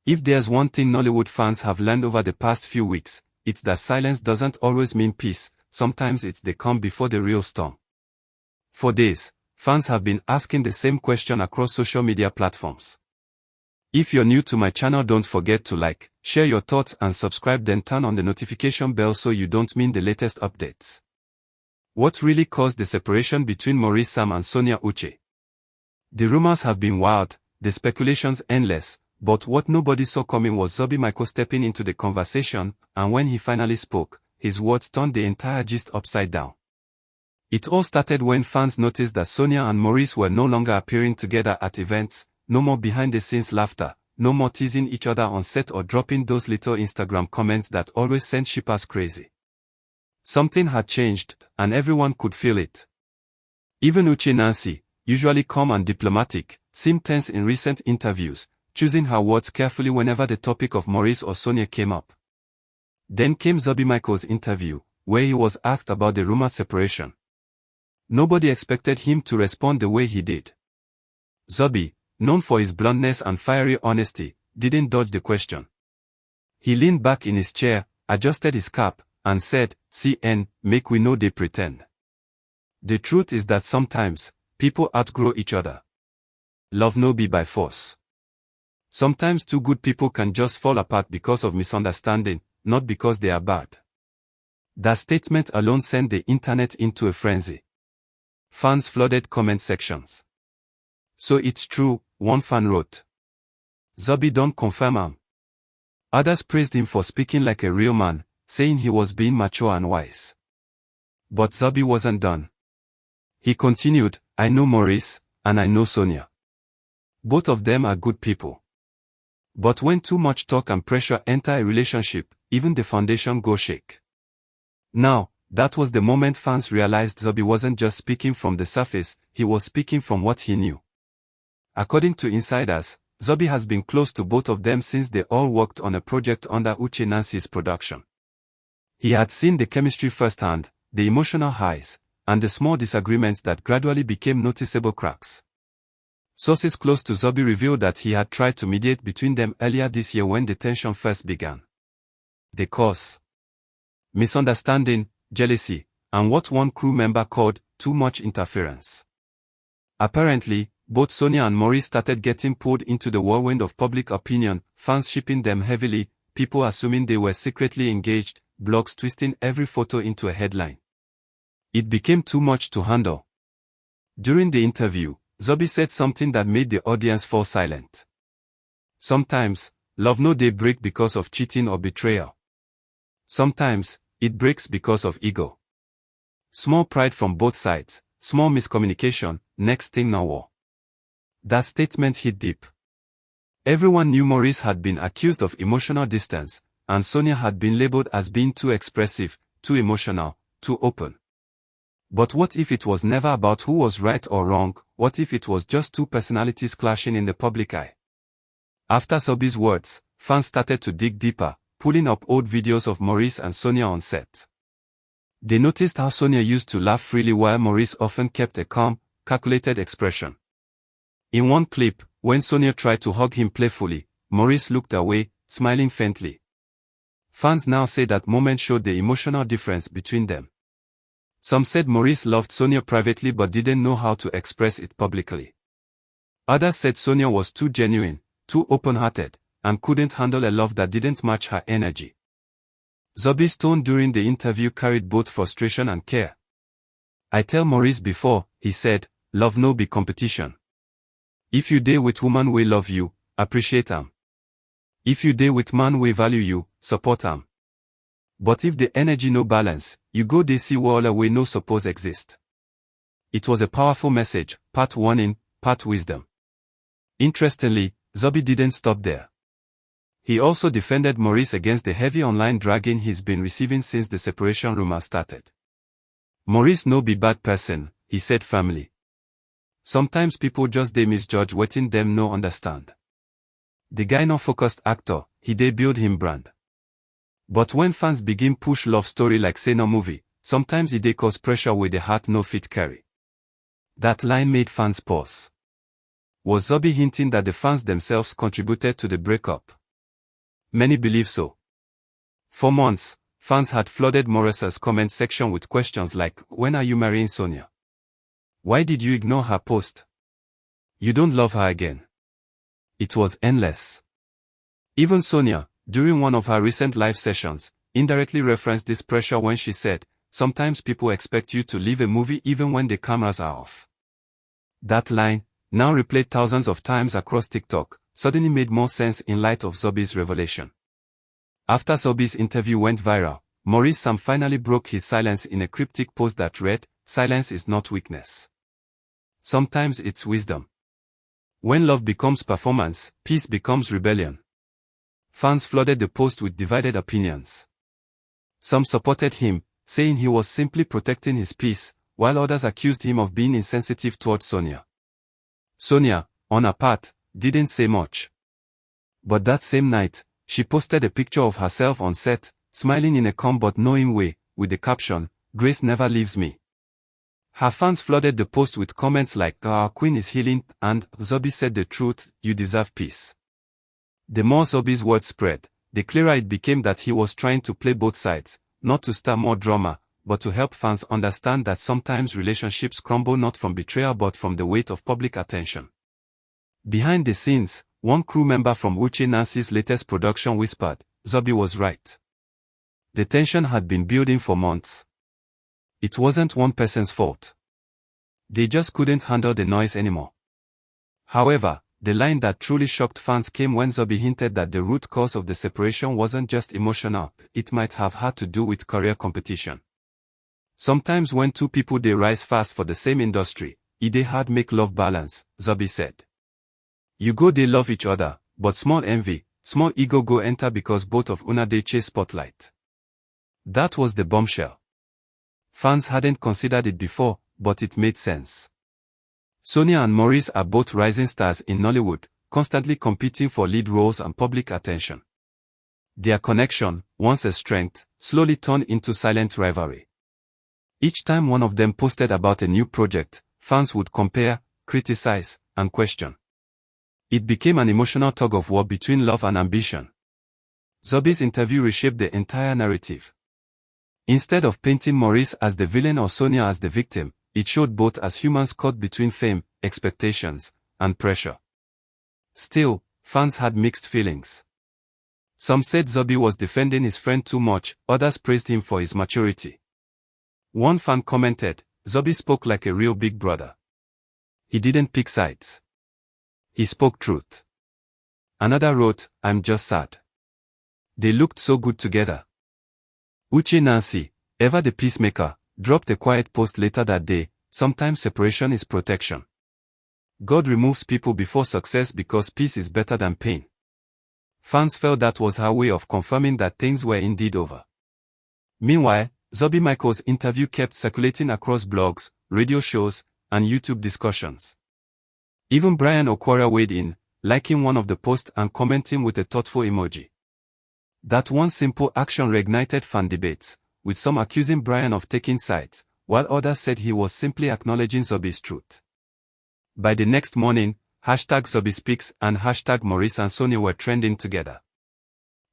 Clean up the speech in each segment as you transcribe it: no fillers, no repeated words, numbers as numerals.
If there's one thing Nollywood fans have learned over the past few weeks, it's that silence doesn't always mean peace, sometimes it's the calm before the real storm. For days, fans have been asking the same question across social media platforms. If you're new to my channel, don't forget to like, share your thoughts and subscribe, then turn on the notification bell so you don't miss the latest updates. What really caused the separation between Maurice and Sonia Uche? The rumors have been wild, the speculations endless, but what nobody saw coming was Zubby Michael stepping into the conversation, and when he finally spoke, his words turned the entire gist upside down. It all started when fans noticed that Sonia and Maurice were no longer appearing together at events, no more behind-the-scenes laughter, no more teasing each other on set or dropping those little Instagram comments that always sent shippers crazy. Something had changed, and everyone could feel it. Even Uche Nancy, usually calm and diplomatic, seemed tense in recent interviews, choosing her words carefully whenever the topic of Maurice or Sonia came up. Then came Zubby Michael's interview, where he was asked about the rumored separation. Nobody expected him to respond the way he did. Zubby, known for his bluntness and fiery honesty, didn't dodge the question. He leaned back in his chair, adjusted his cap, and said, "CN, make we no dey pretend. The truth is that sometimes, people outgrow each other. Love no be by force. Sometimes two good people can just fall apart because of misunderstanding, not because they are bad." That statement alone sent the internet into a frenzy. Fans flooded comment sections. "So it's true," one fan wrote. "Zubby don't confirm am." Others praised him for speaking like a real man, saying he was being mature and wise. But Zubby wasn't done. He continued, "I know Maurice, and I know Sonia. Both of them are good people. But when too much talk and pressure enter a relationship, even the foundation goes shake." Now, that was the moment fans realized Zubby wasn't just speaking from the surface, he was speaking from what he knew. According to insiders, Zubby has been close to both of them since they all worked on a project under Uche Nancy's production. He had seen the chemistry firsthand, the emotional highs, and the small disagreements that gradually became noticeable cracks. Sources close to Zubby revealed that he had tried to mediate between them earlier this year when the tension first began. The cause: misunderstanding, jealousy, and what one crew member called too much interference. Apparently, both Sonia and Maurice started getting pulled into the whirlwind of public opinion, fans shipping them heavily, people assuming they were secretly engaged, blogs twisting every photo into a headline. It became too much to handle. During the interview, Zubby said something that made the audience fall silent. "Sometimes, love no dey break because of cheating or betrayal. Sometimes, it breaks because of ego. Small pride from both sides, small miscommunication, next thing na war." That statement hit deep. Everyone knew Maurice had been accused of emotional distance, and Sonia had been labeled as being too expressive, too emotional, too open. But what if it was never about who was right or wrong? What if it was just two personalities clashing in the public eye? After Zubby's words, fans started to dig deeper, pulling up old videos of Maurice and Sonia on set. They noticed how Sonia used to laugh freely while Maurice often kept a calm, calculated expression. In one clip, when Sonia tried to hug him playfully, Maurice looked away, smiling faintly. Fans now say that moment showed the emotional difference between them. Some said Maurice loved Sonia privately but didn't know how to express it publicly. Others said Sonia was too genuine, too open-hearted, and couldn't handle a love that didn't match her energy. Zubby's tone during the interview carried both frustration and care. "I tell Maurice before," he said, "love no be competition. If you dey with woman we love you, appreciate am. If you dey with man we value you, support am. But if the energy no balance, you go dey see wahala wey no suppose exist." It was a powerful message, part warning, part wisdom. Interestingly, Zubby didn't stop there. He also defended Maurice against the heavy online dragging he's been receiving since the separation rumor started. "Maurice no be bad person," he said firmly. "Sometimes people just dey misjudge wetin dem no understand. The guy no focused actor, he dey build him brand. But when fans begin push love story like say no movie, sometimes it dey cause pressure with the heart no fit carry." That line made fans pause. Was Zubby hinting that the fans themselves contributed to the breakup? Many believe so. For months, fans had flooded Maurice's comment section with questions like, "When are you marrying Sonia? Why did you ignore her post? You don't love her again." It was endless. Even Sonia, during one of her recent live sessions, indirectly referenced this pressure when she said, "Sometimes people expect you to leave a movie even when the cameras are off." That line, now replayed thousands of times across TikTok, suddenly made more sense in light of Zubby's revelation. After Zubby's interview went viral, Maurice finally broke his silence in a cryptic post that read, "Silence is not weakness. Sometimes it's wisdom. When love becomes performance, peace becomes rebellion." Fans flooded the post with divided opinions. Some supported him, saying he was simply protecting his peace, while others accused him of being insensitive towards Sonia. Sonia, on her part, didn't say much. But that same night, she posted a picture of herself on set, smiling in a calm but knowing way, with the caption, "Grace never leaves me." Her fans flooded the post with comments like, "Our queen is healing," and "Zubby said the truth, you deserve peace." The more Zubby's words spread, the clearer it became that he was trying to play both sides, not to stir more drama, but to help fans understand that sometimes relationships crumble not from betrayal but from the weight of public attention. Behind the scenes, one crew member from Uche Nancy's latest production whispered, "Zubby was right. The tension had been building for months. It wasn't one person's fault. They just couldn't handle the noise anymore." However, the line that truly shocked fans came when Zubby hinted that the root cause of the separation wasn't just emotional, it might have had to do with career competition. "Sometimes when two people they rise fast for the same industry, it dey hard make love balance," Zubby said. "You go they love each other, but small envy, small ego go enter because both of una dey chase spotlight." That was the bombshell. Fans hadn't considered it before, but it made sense. Sonia and Maurice are both rising stars in Nollywood, constantly competing for lead roles and public attention. Their connection, once a strength, slowly turned into silent rivalry. Each time one of them posted about a new project, fans would compare, criticize, and question. It became an emotional tug-of-war between love and ambition. Zubby's interview reshaped the entire narrative. Instead of painting Maurice as the villain or Sonia as the victim, it showed both as humans caught between fame, expectations, and pressure. Still, fans had mixed feelings. Some said Zubby was defending his friend too much, others praised him for his maturity. One fan commented, "Zubby spoke like a real big brother. He didn't pick sides. He spoke truth." Another wrote, "I'm just sad. They looked so good together." Uche Nancy, ever the peacemaker, dropped a quiet post later that day, "Sometimes separation is protection. God removes people before success because peace is better than pain." Fans felt that was her way of confirming that things were indeed over. Meanwhile, Zubby Michael's interview kept circulating across blogs, radio shows, and YouTube discussions. Even Brian Okwara weighed in, liking one of the posts and commenting with a thoughtful emoji. That one simple action reignited fan debates, with some accusing Brian of taking sides, while others said he was simply acknowledging Zubby's truth. By the next morning, #ZubbySpeaks and #Maurice and Sonia were trending together.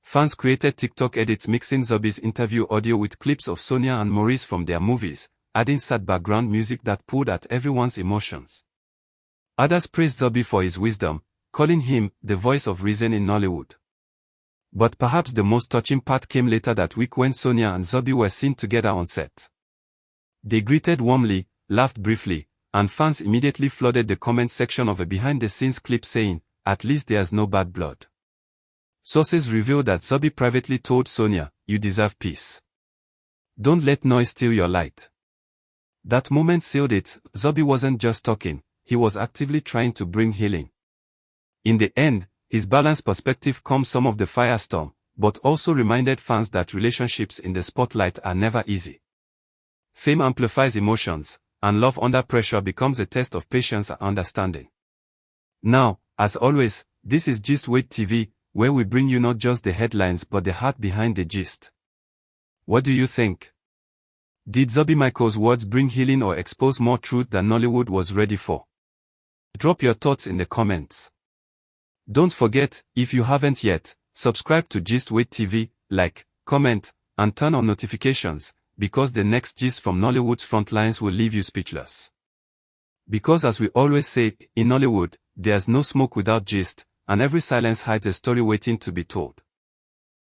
Fans created TikTok edits mixing Zubby's interview audio with clips of Sonia and Maurice from their movies, adding sad background music that pulled at everyone's emotions. Others praised Zubby for his wisdom, calling him the voice of reason in Nollywood. But perhaps the most touching part came later that week when Sonia and Zubby were seen together on set. They greeted warmly, laughed briefly, and fans immediately flooded the comment section of a behind-the-scenes clip saying, "At least there's no bad blood." Sources revealed that Zubby privately told Sonia, "You deserve peace. Don't let noise steal your light." That moment sealed it. Zubby wasn't just talking, he was actively trying to bring healing. In the end, his balanced perspective calmed some of the firestorm, but also reminded fans that relationships in the spotlight are never easy. Fame amplifies emotions, and love under pressure becomes a test of patience and understanding. Now, as always, this is Gist TV, where we bring you not just the headlines but the heart behind the gist. What do you think? Did Zubby Michael's words bring healing or expose more truth than Nollywood was ready for? Drop your thoughts in the comments. Don't forget, if you haven't yet, Subscribe to Gistwait TV, like, comment, and turn on notifications, because the next gist from Nollywood's front lines will leave you speechless. Because as we always say, in Nollywood, there's no smoke without gist, and every silence hides a story waiting to be told.